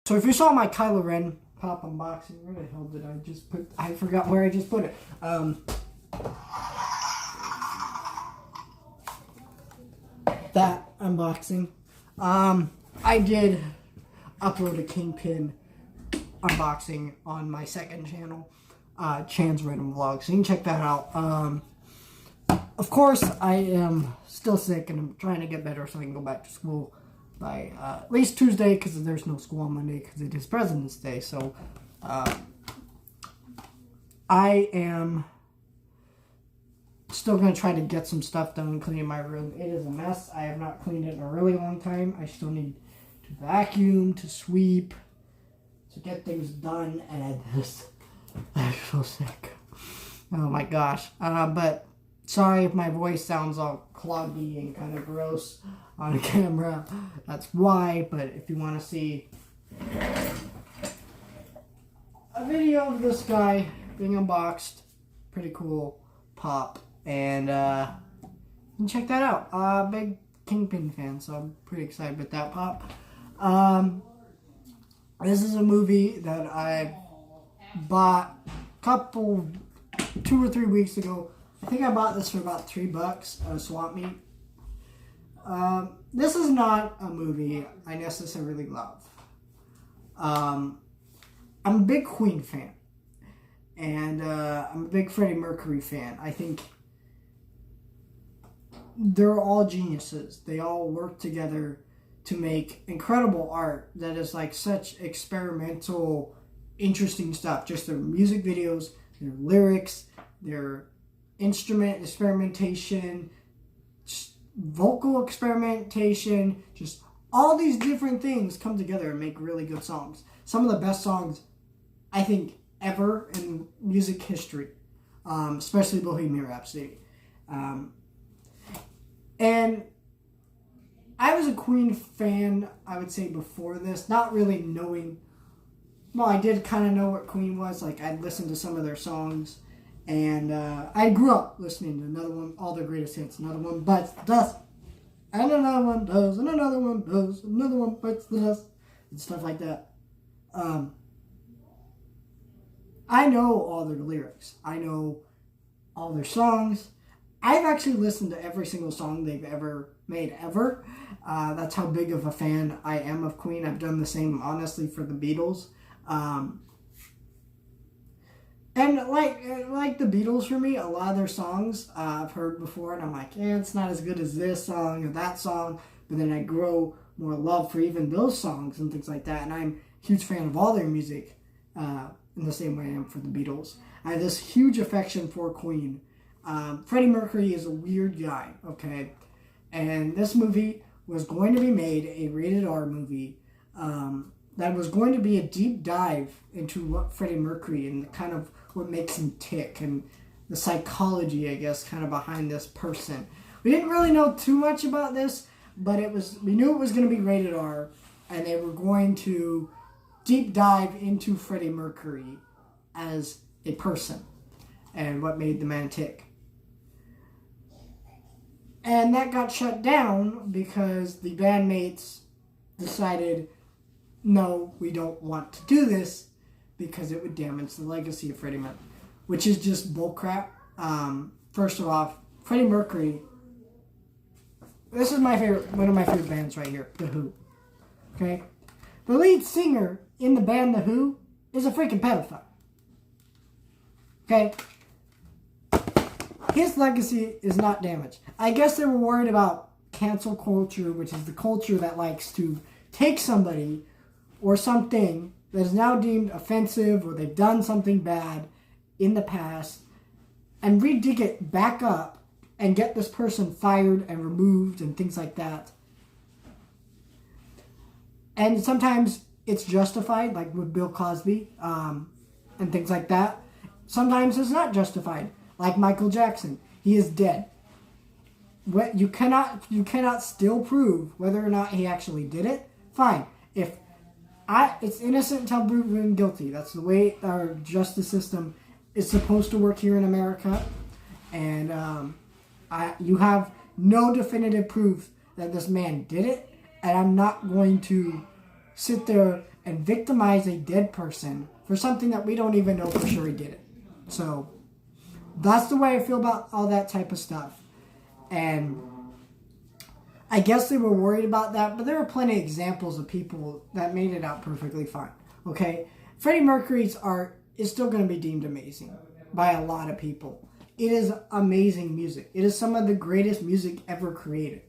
So if you saw my Kylo Ren pop unboxing, where the hell did I just put? I forgot where I just put it. That unboxing. I did upload a Kingpin unboxing on my second channel, Chan's Random Vlogs. So you can check that out. Of course, I am still sick and I'm trying to get better so I can go back to school by at least Tuesday, because there's no school on Monday because it is President's Day. So I am still going to try to get some stuff done and clean my room. It is a mess. I have not cleaned it in a really long time. I still need to vacuum, to sweep, to get things done, and I'm so sick. Oh my gosh. But sorry if my voice sounds all cloggy and kind of gross on camera. That's why. But if you want to see a video of this guy being unboxed, pretty cool pop, and you can check that out. Big Kingpin fan, so I'm pretty excited with that pop. This is a movie that I bought a 2 or 3 weeks ago. I think I bought this for about $3 at a swap meet. This is not a movie I necessarily love. I'm a big Queen fan. And I'm a big Freddie Mercury fan. I think they're all geniuses. They all work together to make incredible art that is like such experimental, interesting stuff. Just their music videos, their lyrics, their instrument experimentation, vocal experimentation, just all these different things come together and make really good songs. Some of the best songs, I think, ever in music history, especially Bohemian Rhapsody. And I was a Queen fan, I would say, before this, not really knowing. Well, I did kind of know what Queen was. Like, I'd listened to some of their songs, and I grew up listening to Another One, All Their Greatest Hits, Another One Bites the Dust, and another one does, and another one does, another one bites the dust, and stuff like that. I know all their lyrics. I know all their songs. I've actually listened to every single song they've ever made, ever. That's how big of a fan I am of Queen. I've done the same, honestly, for the Beatles. And like the Beatles, for me, a lot of their songs I've heard before, and I'm like, yeah, it's not as good as this song or that song. But then I grow more love for even those songs and things like that. And I'm a huge fan of all their music. In the same way I am for the Beatles. I have this huge affection for Queen. Freddie Mercury is a weird guy, okay? And this movie was going to be made, a rated R movie, that was going to be a deep dive into what Freddie Mercury and kind of what makes him tick and the psychology, I guess, kind of behind this person. We didn't really know too much about this, but we knew it was going to be rated R, and they were going to deep dive into Freddie Mercury as a person and what made the man tick. And that got shut down because the bandmates decided, no, we don't want to do this because it would damage the legacy of Freddie Mercury, which is just bullcrap. First of all, Freddie Mercury, this is one of my favorite bands right here, The Who. Okay? The lead singer in the band The Who is a freaking pedophile. Okay? His legacy is not damaged. I guess they were worried about cancel culture, which is the culture that likes to take somebody or something that is now deemed offensive or they've done something bad in the past and re-dig it back up and get this person fired and removed and things like that. And sometimes it's justified, like with Bill Cosby, and things like that. Sometimes it's not justified, like Michael Jackson. He is dead. You cannot still prove whether or not he actually did it. Fine. It's innocent until proven guilty. That's the way our justice system is supposed to work here in America. And you have no definitive proof that this man did it. And I'm not going to sit there and victimize a dead person for something that we don't even know for sure he did it. So that's the way I feel about all that type of stuff. And I guess they were worried about that, but there are plenty of examples of people that made it out perfectly fine. Okay? Freddie Mercury's art is still going to be deemed amazing by a lot of people. It is amazing music. It is some of the greatest music ever created.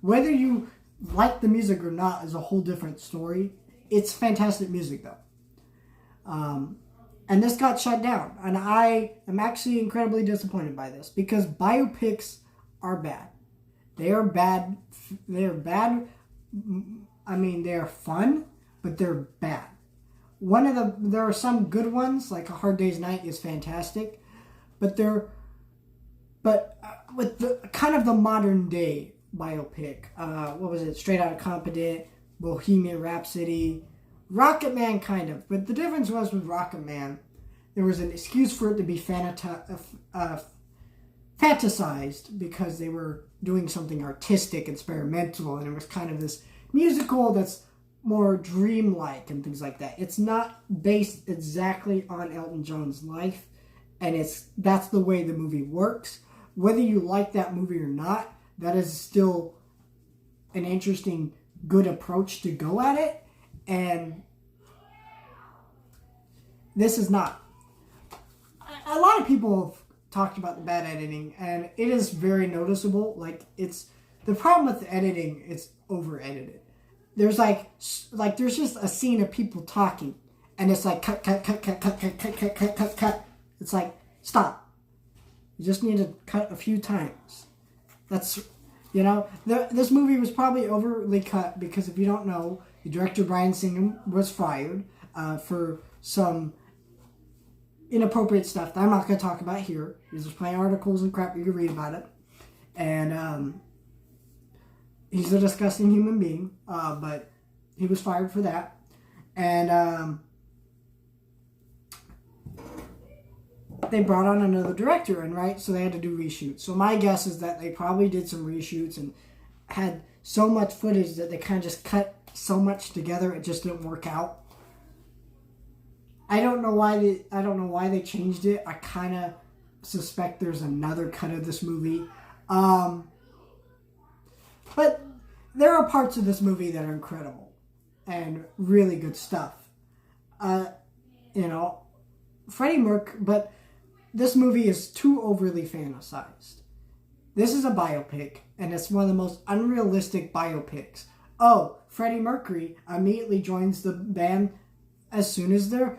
Whether you like the music or not is a whole different story. It's fantastic music, though. And this got shut down. And I am actually incredibly disappointed by this because biopics are bad. They are bad. They are bad. I mean, they are fun, but they're bad. There are some good ones, like A Hard Day's Night is fantastic, but with the kind of the modern day biopic, what was it? Straight Outta Compton, Bohemian Rhapsody, Rocket Man, kind of. But the difference was with Rocket Man, there was an excuse for it to be fantasized because they were doing something artistic, experimental, and it was kind of this musical that's more dreamlike and things like that. It's not based exactly on Elton John's life, and that's the way the movie works. Whether you like that movie or not, that is still an interesting, good approach to go at it, and this is not. A lot of people have talked about the bad editing, and it is very noticeable. Like, it's the problem with the editing, it's over edited. There's there's just a scene of people talking, and it's like cut. It's like, stop. You just need to cut a few times. That's, this movie was probably overly cut because if you don't know, the director Bryan Singer was fired for some inappropriate stuff that I'm not going to talk about here. There's just plenty of articles and crap you can read about it. And he's a disgusting human being, but he was fired for that. And they brought on another director, and right, so they had to do reshoots. So my guess is that they probably did some reshoots and had so much footage that they kind of just cut so much together it just didn't work out. I don't know why they changed it. I kind of suspect there's another cut of this movie. But there are parts of this movie that are incredible and really good stuff. Freddie Mercury, but this movie is too overly fantasized. This is a biopic, and it's one of the most unrealistic biopics. Oh, Freddie Mercury immediately joins the band as soon as the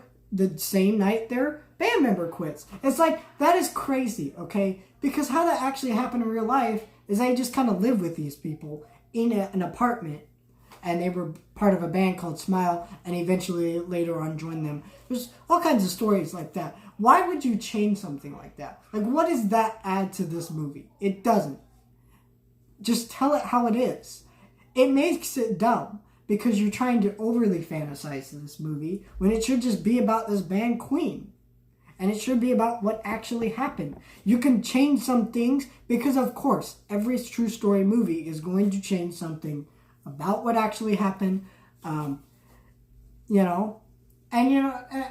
same night their band member quits. It's like, that is crazy, okay? Because how that actually happened in real life is they just kind of live with these people in an apartment, and they were part of a band called Smile, and eventually later on joined them. There's all kinds of stories like that. Why would you change something like that? Like, what does that add to this movie? It doesn't. Just tell it how it is. It makes it dumb because you're trying to overly fantasize this movie when it should just be about this band Queen. And it should be about what actually happened. You can change some things because, of course, every true story movie is going to change something about what actually happened. And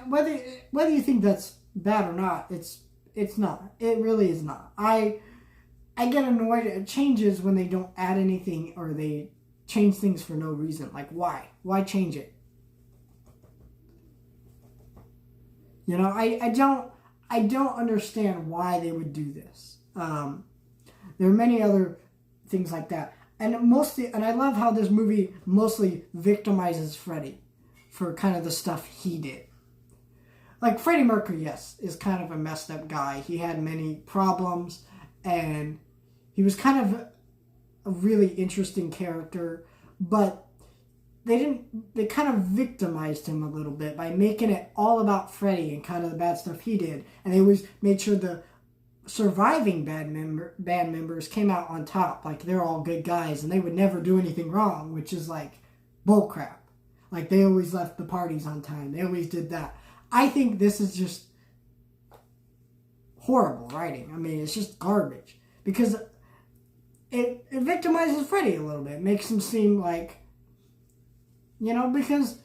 whether you think that's bad or not, it's not. It really is not. I get annoyed at changes when they don't add anything or they change things for no reason. Like, why? Why change it? I don't understand why they would do this. There are many other things like that. And I love how this movie mostly victimizes Freddie for kind of the stuff he did. Like, Freddie Mercury, yes, is kind of a messed up guy. He had many problems, and he was kind of a really interesting character, but they kind of victimized him a little bit by making it all about Freddie and kind of the bad stuff he did. And they always made sure the surviving band members came out on top. Like, they're all good guys and they would never do anything wrong, which is like bullcrap. Like, they always left the parties on time. They always did that. I think this is just horrible writing. I mean, it's just garbage. Because it victimizes Freddie a little bit. It makes him seem like, because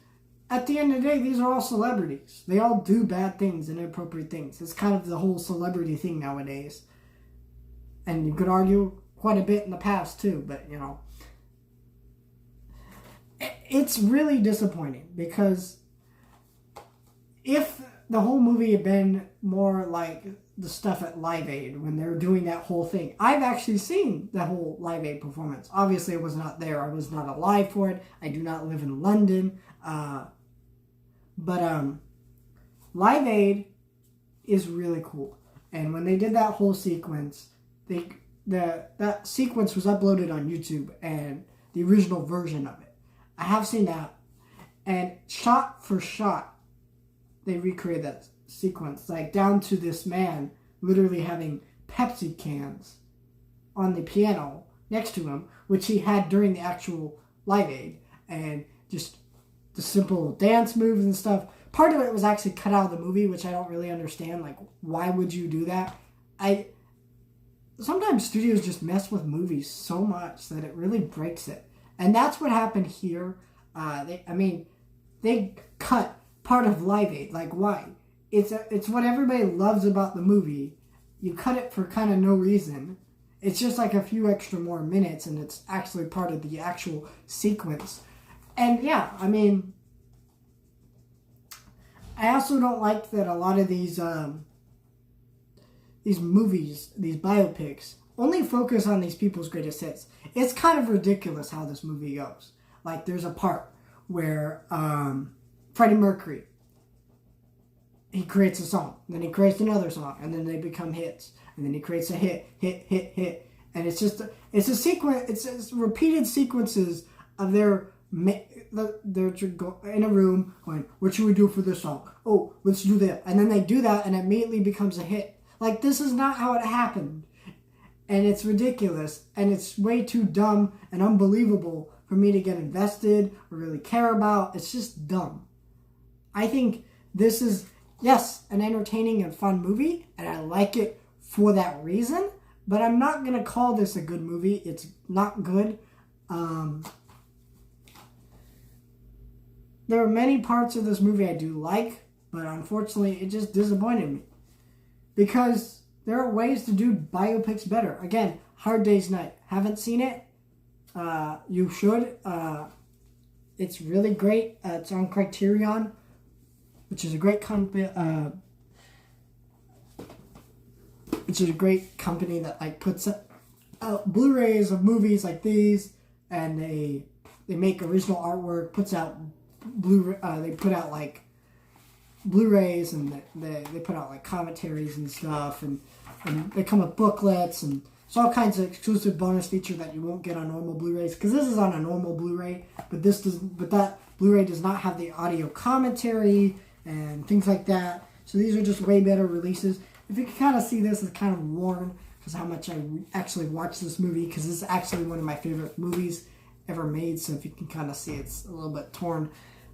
at the end of the day, these are all celebrities. They all do bad things and inappropriate things. It's kind of the whole celebrity thing nowadays. And you could argue quite a bit in the past too, but you know. It's really disappointing because if the whole movie had been more like the stuff at Live Aid when they're doing that whole thing. I've actually seen the whole Live Aid performance. Obviously, I was not there. I was not alive for it. I do not live in London. But Live Aid is really cool. And when they did that whole sequence, that sequence was uploaded on YouTube and the original version of it. I have seen that. And shot for shot, they recreated that sequence, like down to this man literally having Pepsi cans on the piano next to him, which he had during the actual Live Aid, and just the simple dance moves and stuff. Part of it was actually cut out of the movie, which I don't really understand. Like, why would you do that? Sometimes studios just mess with movies so much that it really breaks it, and that's what happened here. They cut part of Live Aid. Like, why? It's what everybody loves about the movie. You cut it for kind of no reason. It's just like a few extra more minutes, and it's actually part of the actual sequence. And yeah, I mean, I also don't like that a lot of these movies, these biopics, only focus on these people's greatest hits. It's kind of ridiculous how this movie goes. Like, there's a part where Freddie Mercury, he creates a song, and then he creates another song, and then they become hits, and then he creates a hit, and it's a sequence. It's repeated sequences of they're in a room going, what should we do for this song? Oh, let's do that, and then they do that, and it immediately becomes a hit. Like, this is not how it happened, and it's ridiculous, and it's way too dumb and unbelievable for me to get invested or really care about. It's just dumb. I think this is, yes, an entertaining and fun movie, and I like it for that reason, but I'm not going to call this a good movie. It's not good. There are many parts of this movie I do like, but unfortunately, it just disappointed me. Because there are ways to do biopics better. Again, Hard Day's Night. Haven't seen it? You should. It's really great. It's on Criterion, which is a great company. Which is a great company that like puts out Blu-rays of movies like these, and they make original artwork. Puts out they put out like Blu-rays, and they put out like commentaries and stuff, and they come with booklets, and it's all kinds of exclusive bonus feature that you won't get on normal Blu-rays, because this is on a normal Blu-ray, but that Blu-ray does not have the audio commentary and things like that. So these are just way better releases. If you can kind of see this, it's kind of worn because how much I actually watched this movie, because this is actually one of my favorite movies ever made. So if you can kind of see, it's a little bit torn.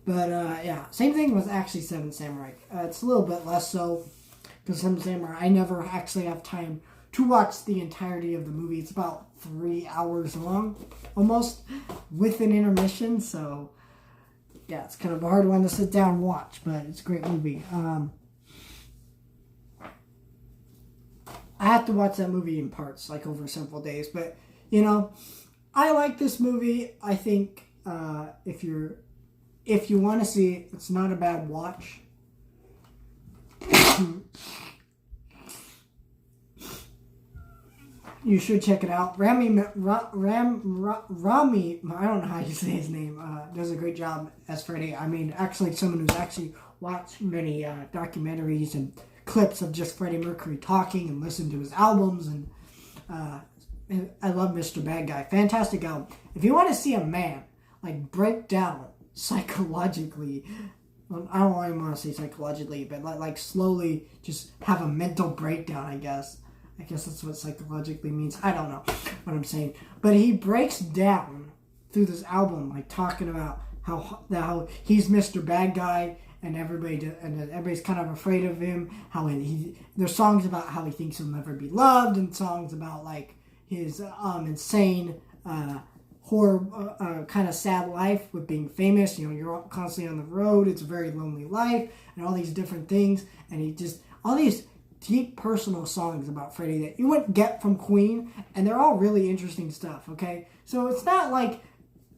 But yeah, same thing with actually Seven Samurai. It's a little bit less so, because Seven Samurai, I never actually have time to watch the entirety of the movie. It's about 3 hours long, almost, with an intermission. So yeah, it's kind of a hard one to sit down and watch, but it's a great movie. I have to watch that movie in parts, like over several days. But, you know, I like this movie. I think if you want to see it, it's not a bad watch. You should check it out. Rami, I don't know how you say his name, does a great job as Freddie. I mean, actually, someone who's actually watched many documentaries and clips of just Freddie Mercury talking and listened to his albums, and I love Mr. Bad Guy. Fantastic album. If you want to see a man like break down psychologically, well, I don't even want to say psychologically, but like slowly just have a mental breakdown, I guess that's what psychologically means. I don't know what I'm saying, but he breaks down through this album, like talking about how he's Mr. Bad Guy, and everybody's kind of afraid of him. There's songs about how he thinks he'll never be loved, and songs about like his insane horror, kind of sad life with being famous. You know, you're constantly on the road. It's a very lonely life and all these different things. And he just, all these deep personal songs about Freddie that you wouldn't get from Queen. And they're all really interesting stuff, okay? So it's not like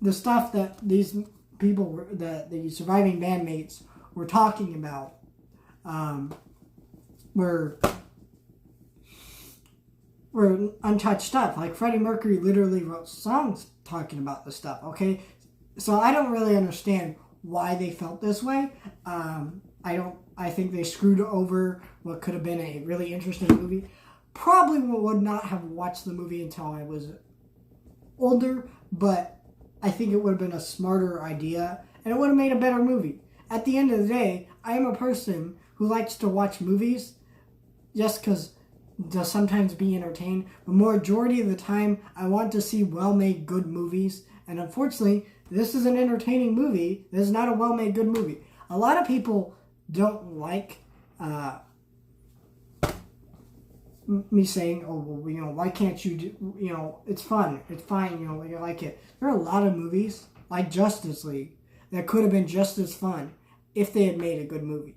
the stuff that these people were, the surviving bandmates were talking about, were untouched stuff. Like Freddie Mercury literally wrote songs talking about this stuff, okay? So I don't really understand why they felt this way. I think they screwed over what could have been a really interesting movie. Probably would not have watched the movie until I was older, but I think it would have been a smarter idea, and it would have made a better movie. At the end of the day, I am a person who likes to watch movies just because to sometimes be entertained, but majority of the time, I want to see well-made, good movies, and unfortunately, this is an entertaining movie. This is not a well-made, good movie. A lot of people don't like me saying, oh, well, you know, why can't you do, you know, it's fun, it's fine, you know, you like it. There are a lot of movies, like Justice League, that could have been just as fun if they had made a good movie.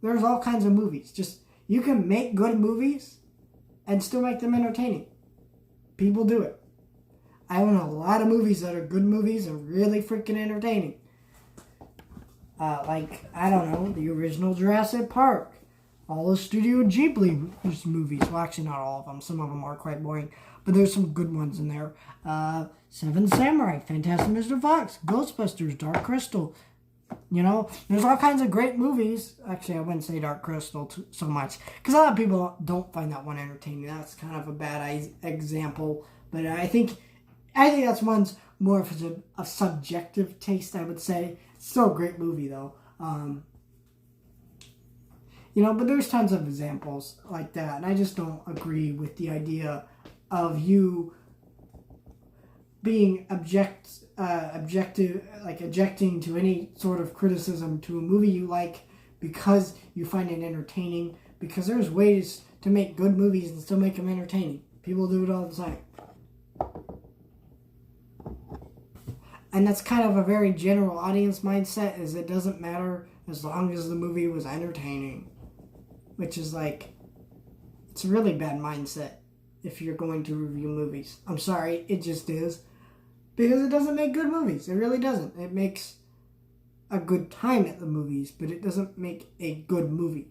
There's all kinds of movies. Just, you can make good movies and still make them entertaining. People do it. I own a lot of movies that are good movies and really freaking entertaining. Like, I don't know, the original Jurassic Park. All the Studio Ghibli movies. Well, actually not all of them. Some of them are quite boring. But there's some good ones in there. Seven Samurai, Fantastic Mr. Fox, Ghostbusters, Dark Crystal. You know, there's all kinds of great movies. Actually, I wouldn't say Dark Crystal so much. Because a lot of people don't find that one entertaining. That's kind of a bad example. But I think that's one's more of a subjective taste, I would say. It's still a great movie, though. You know, but there's tons of examples like that. And I just don't agree with the idea of you being objective, like objecting to any sort of criticism to a movie you like because you find it entertaining. Because there's ways to make good movies and still make them entertaining. People do it all the time. And that's kind of a very general audience mindset, is it doesn't matter as long as the movie was entertaining. Which is like, it's a really bad mindset if you're going to review movies. I'm sorry, it just is. Because it doesn't make good movies. It really doesn't. It makes a good time at the movies, but it doesn't make a good movie.